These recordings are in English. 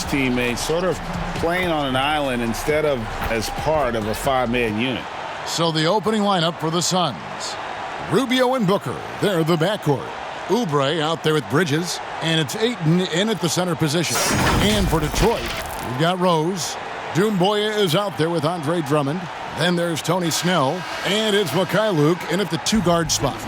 teammates, sort of playing on an island instead of as part of a five-man unit. So the opening lineup for the Suns. Rubio and Booker, they're the backcourt. Oubre out there with Bridges, and it's Ayton in at the center position. And for Detroit, we've got Rose. Doumbouya is out there with Andre Drummond. Then there's Tony Snell, and it's Mikhailuk in at the two-guard spot.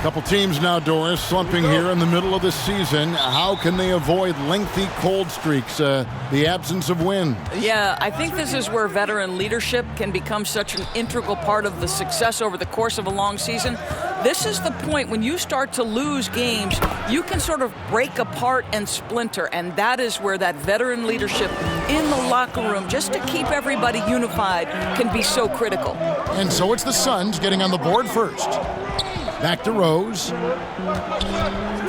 Couple teams now, Doris, slumping here in the middle of the season. How can they avoid lengthy cold streaks, the absence of wind? Yeah, I think this is where veteran leadership can become such an integral part of the success over the course of a long season. This is the point when you start to lose games, you can sort of break apart and splinter, and that is where that veteran leadership in the locker room, just to keep everybody unified, can be so critical. And so it's the Suns getting on the board first. Back to Rose.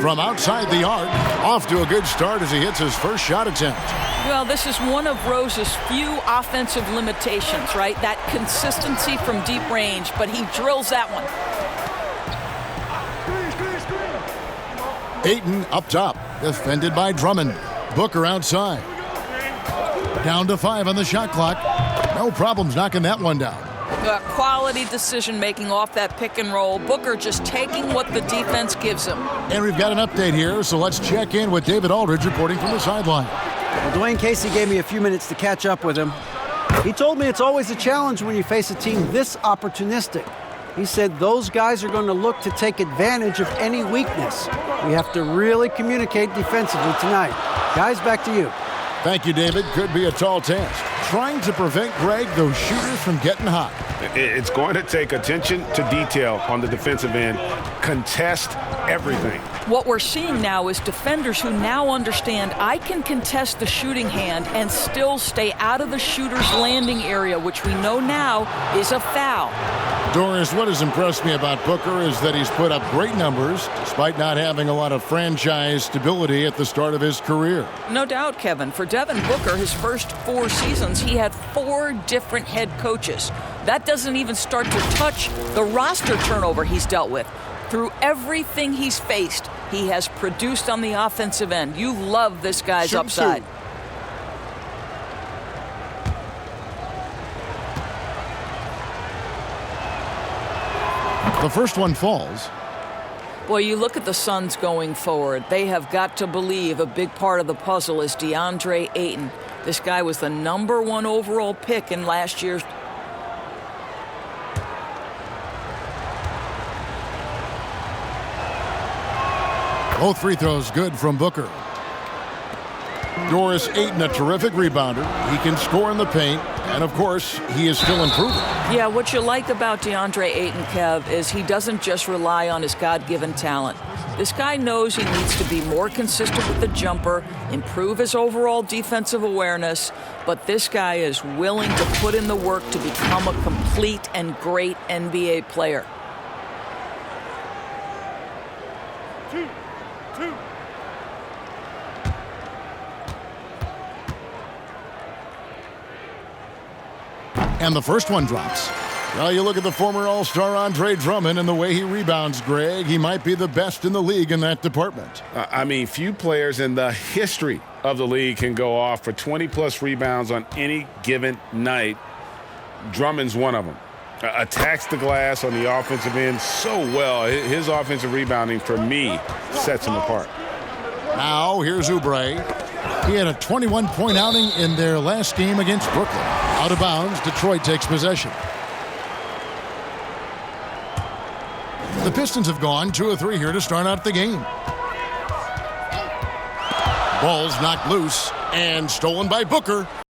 From outside the arc, off to a good start as he hits his first shot attempt. Well, this is one of Rose's few offensive limitations, right? That consistency from deep range, but he drills that one. Ayton up top, defended by Drummond. Booker outside. Down to 5 on the shot clock. No problems knocking that one down. Quality decision-making off that pick and roll. Booker just taking what the defense gives him. And we've got an update here, so let's check in with David Aldridge reporting from the sideline. Well, Dwayne Casey gave me a few minutes to catch up with him. He told me it's always a challenge when you face a team this opportunistic. He said those guys are going to look to take advantage of any weakness. We have to really communicate defensively tonight. Guys, back to you. Thank you, David. Could be a tall task. Trying to prevent, Greg, those shooters from getting hot. It's going to take attention to detail on the defensive end. Contest everything. What we're seeing now is defenders who now understand I can contest the shooting hand and still stay out of the shooter's landing area, which we know now is a foul. Doris, what has impressed me about Booker is that he's put up great numbers despite not having a lot of franchise stability at the start of his career. No doubt, Kevin. For Devin Booker, his first 4 seasons, he had 4 different head coaches. That doesn't even start to touch the roster turnover he's dealt with. Through everything he's faced, he has produced on the offensive end. You love this guy's upside. The first one falls. Boy, you look at the Suns going forward. They have got to believe a big part of the puzzle is DeAndre Ayton. This guy was the #1 overall pick in last year's. Both free throws good from Booker. Doris Ayton, a terrific rebounder. He can score in the paint, and of course, he is still improving. Yeah, what you like about DeAndre Ayton, Kev, is he doesn't just rely on his God-given talent. This guy knows he needs to be more consistent with the jumper, improve his overall defensive awareness, but this guy is willing to put in the work to become a complete and great NBA player. And the first one drops. Well, you look at the former All-Star Andre Drummond and the way he rebounds, Greg. He might be the best in the league in that department. I mean, few players in the history of the league can go off for 20-plus rebounds on any given night. Drummond's one of them. Attacks the glass on the offensive end so well. His offensive rebounding, for me, sets him apart. Now, here's Oubre. He had a 21-point outing in their last game against Brooklyn. Out of bounds, Detroit takes possession. The Pistons have gone 2 of 3 here to start out the game. Ball's knocked loose and stolen by Booker.